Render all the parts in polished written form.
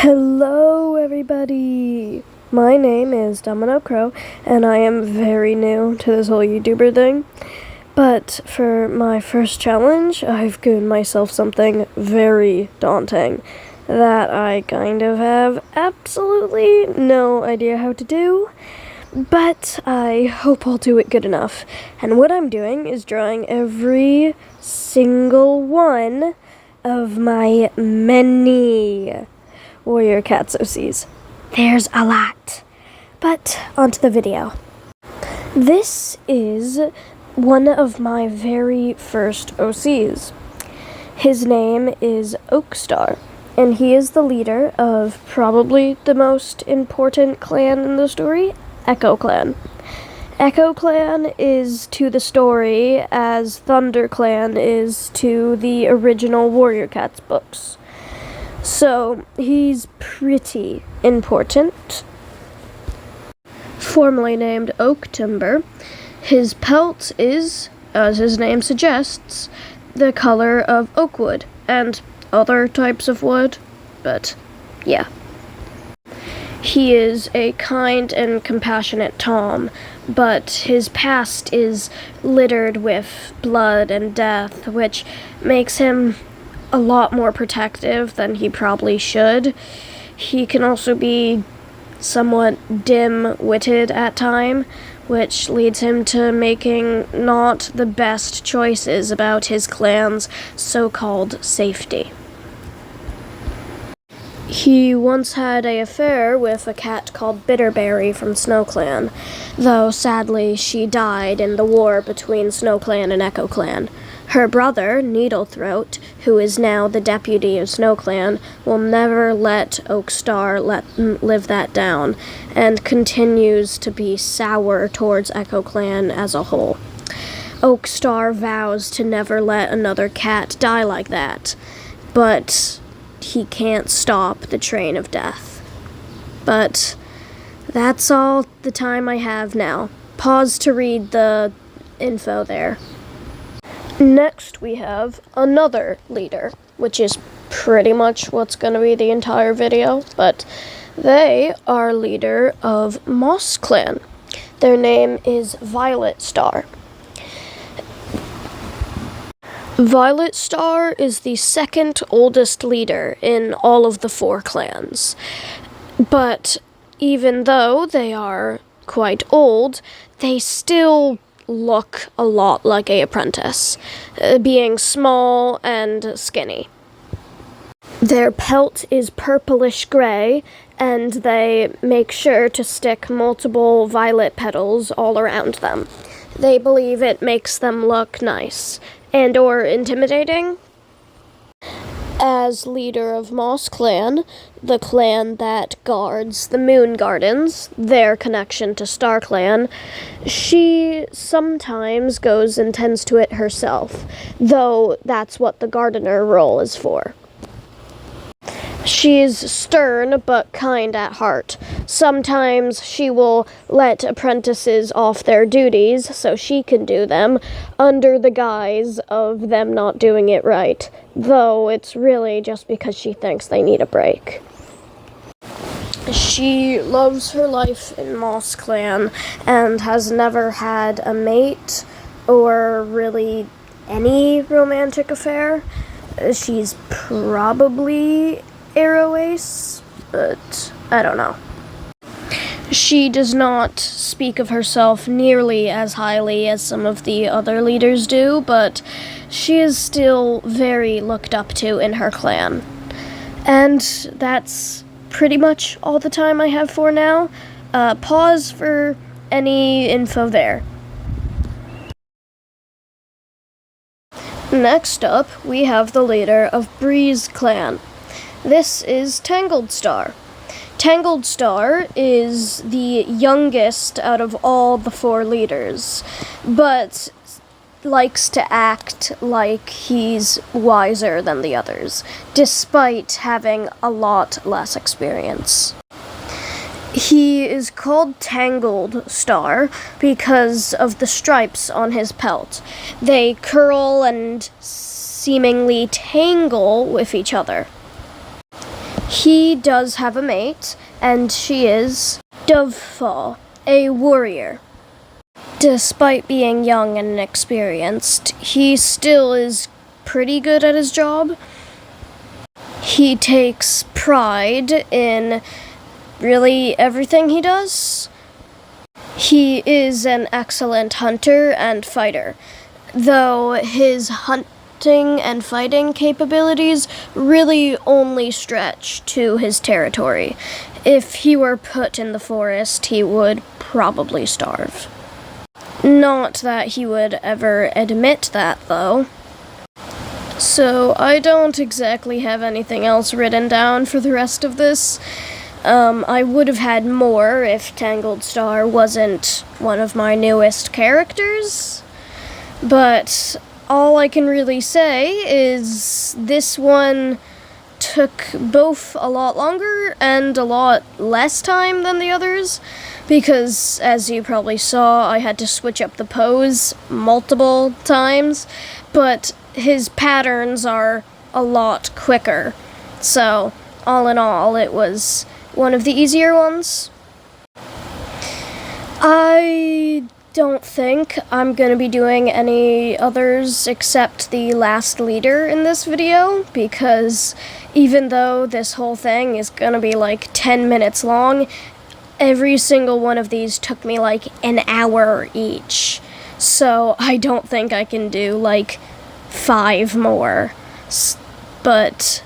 Hello everybody! My name is Domino Crow, and I am very new to this whole YouTuber thing. But for my first challenge, I've given myself something very daunting that I kind of have absolutely no idea how to do. But I hope I'll do it good enough. And what I'm doing is drawing every single one of my many Warrior Cats OCs. There's a lot. But onto the video. This is one of my very first OCs. His name is Oakstar, and he is the leader of probably the most important clan in the story, Echo Clan. Echo Clan is to the story as Thunder Clan is to the original Warrior Cats books. So, he's pretty important. Formerly named Oak Timber, his pelt is, as his name suggests, the color of oak wood and other types of wood, but yeah. He is a kind and compassionate Tom, but his past is littered with blood and death, which makes him a lot more protective than he probably should. He can also be somewhat dim-witted at time, which leads him to making not the best choices about his clan's so-called safety. He once had an affair with a cat called Bitterberry from Snow Clan, though sadly she died in the war between Snow Clan and Echo Clan. Her brother, Needlethroat, who is now the deputy of Snow Clan, will never let Oakstar live that down, and continues to be sour towards Echo Clan as a whole. Oakstar vows to never let another cat die like that, but he can't stop the train of death. But that's all the time I have now. Pause to read the info there. Next we have another leader, which is pretty much what's going to be the entire video, but they are leader of Moss Clan. Their name is Violet Star. Violet Star is the second oldest leader in all of the 4 clans, but even though they are quite old, they still look a lot like an apprentice, being small and skinny. Their pelt is purplish gray, and they make sure to stick multiple violet petals all around them. They believe it makes them look nice and or intimidating. As leader of Moss Clan, the clan that guards the Moon Gardens, their connection to Star Clan, she sometimes goes and tends to it herself, though that's what the gardener role is for. She's stern but kind at heart. Sometimes she will let apprentices off their duties so she can do them under the guise of them not doing it right, though it's really just because she thinks they need a break. She loves her life in Moss Clan and has never had a mate or really any romantic affair. She's probably Arrow Ace, but I don't know. She does not speak of herself nearly as highly as some of the other leaders do, but she is still very looked up to in her clan. And that's pretty much all the time I have for now. Pause for any info there. Next up, we have the leader of Breeze Clan. This is Tangled Star. Tangled Star is the youngest out of all the 4 leaders, but likes to act like he's wiser than the others, despite having a lot less experience. He is called Tangled Star because of the stripes on his pelt. They curl and seemingly tangle with each other. He does have a mate, and she is Dovefall, a warrior. Despite being young and inexperienced, he still is pretty good at his job. He takes pride in really everything he does. He is an excellent hunter and fighter, though his hunting and fighting capabilities really only stretch to his territory. If he were put in the forest, he would probably starve. Not that he would ever admit that, though. So I don't exactly have anything else written down for the rest of this. I would have had more if Tangled Star wasn't one of my newest characters. But all I can really say is this one took both a lot longer and a lot less time than the others, because as you probably saw, I had to switch up the pose multiple times, but his patterns are a lot quicker. So, all in all, it was one of the easier ones. I don't think I'm gonna be doing any others except the last leader in this video, because even though this whole thing is gonna be like 10 minutes long, every single one of these took me like an hour each. So I don't think I can do like 5 more. But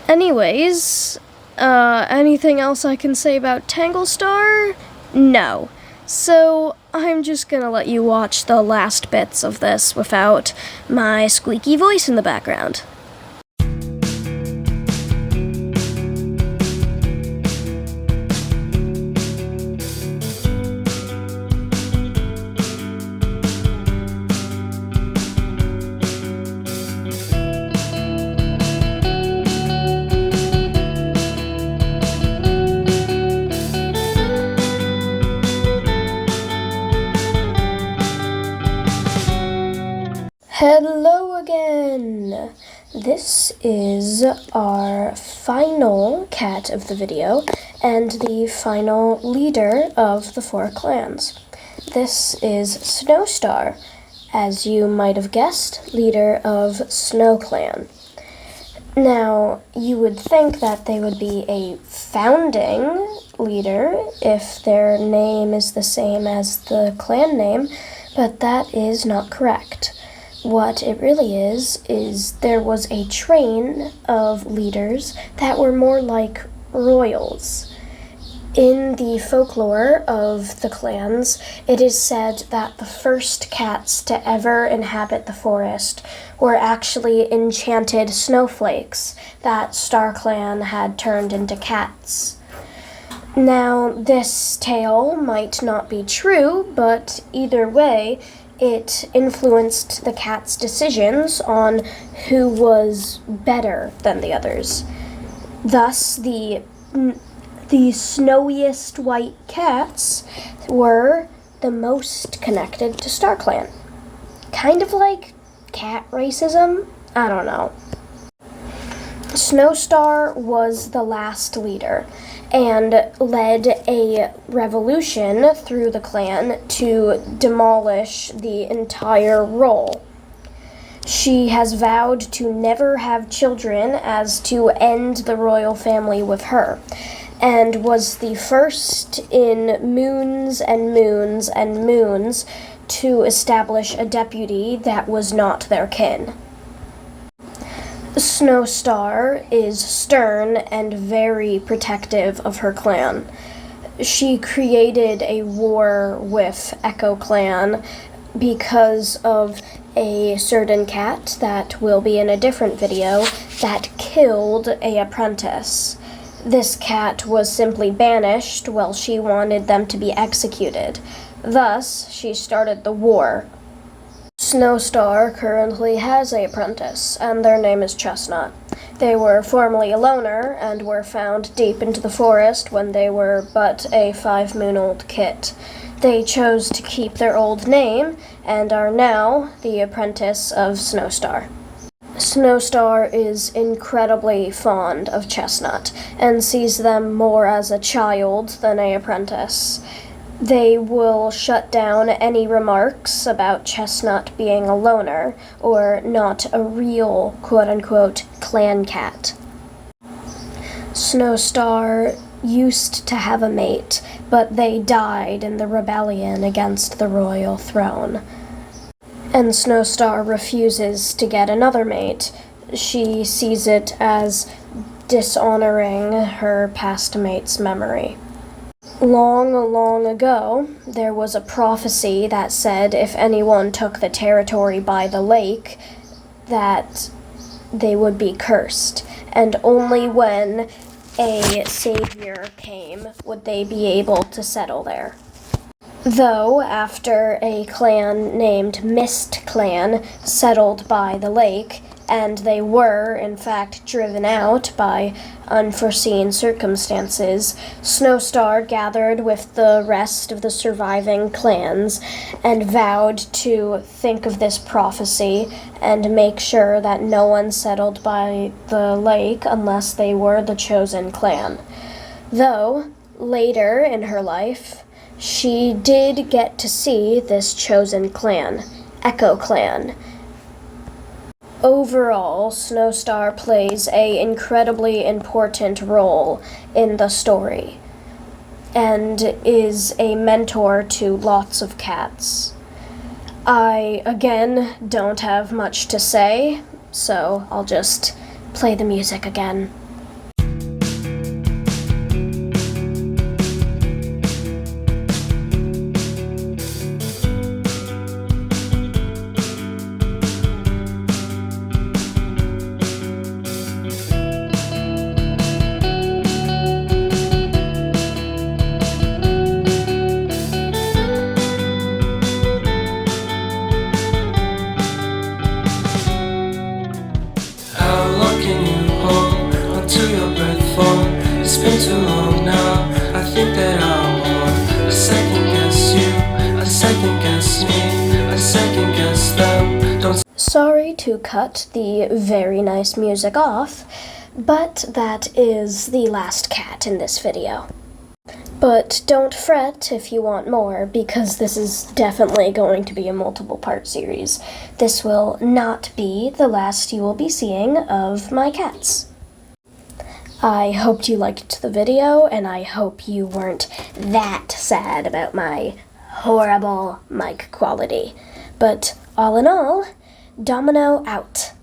anyways, anything else I can say about Tanglestar? No. So I'm just gonna let you watch the last bits of this without my squeaky voice in the background. Hello again! This is our final cat of the video and the final leader of the 4 clans. This is Snowstar, as you might have guessed, leader of Snow Clan. Now, you would think that they would be a founding leader if their name is the same as the clan name, but that is not correct. What it really is there was a train of leaders that were more like royals. In the folklore of the clans, it is said that the first cats to ever inhabit the forest were actually enchanted snowflakes that StarClan had turned into cats. Now, this tale might not be true, but either way, it influenced the cats' decisions on who was better than the others. Thus, the snowiest white cats were the most connected to StarClan. Kind of like cat racism? I don't know. Snowstar was the last leader and led a revolution through the clan to demolish the entire role. She has vowed to never have children as to end the royal family with her, and was the first in moons and moons and moons to establish a deputy that was not their kin. Snowstar is stern and very protective of her clan. She created a war with Echo Clan because of a certain cat that will be in a different video that killed an apprentice. This cat was simply banished while she wanted them to be executed. Thus, she started the war. Snowstar currently has an apprentice, and their name is Chestnut. They were formerly a loner, and were found deep into the forest when they were but a 5-moon-old kit. They chose to keep their old name, and are now the apprentice of Snowstar. Snowstar is incredibly fond of Chestnut and sees them more as a child than an apprentice. They will shut down any remarks about Chestnut being a loner or not a real quote-unquote clan cat. Snowstar used to have a mate, but they died in the rebellion against the royal throne. And Snowstar refuses to get another mate. She sees it as dishonoring her past mate's memory. Long, long ago, there was a prophecy that said if anyone took the territory by the lake, that they would be cursed, and only when a savior came would they be able to settle there. Though, after a clan named Mist Clan settled by the lake, and they were, in fact, driven out by unforeseen circumstances, Snowstar gathered with the rest of the surviving clans and vowed to think of this prophecy and make sure that no one settled by the lake unless they were the chosen clan. Though, later in her life, she did get to see this chosen clan, Echo Clan. Overall, Snowstar plays an incredibly important role in the story and is a mentor to lots of cats. I, again, don't have much to say, so I'll just play the music again. It's been too long now. I think that I want. I second guess you, I second guess me, I second guess them. Don't. Sorry to cut the very nice music off, but that is the last cat in this video. But don't fret if you want more, because this is definitely going to be a multiple part series. This will not be the last you will be seeing of my cats. I hoped you liked the video, and I hope you weren't that sad about my horrible mic quality. But all in all, Domino out.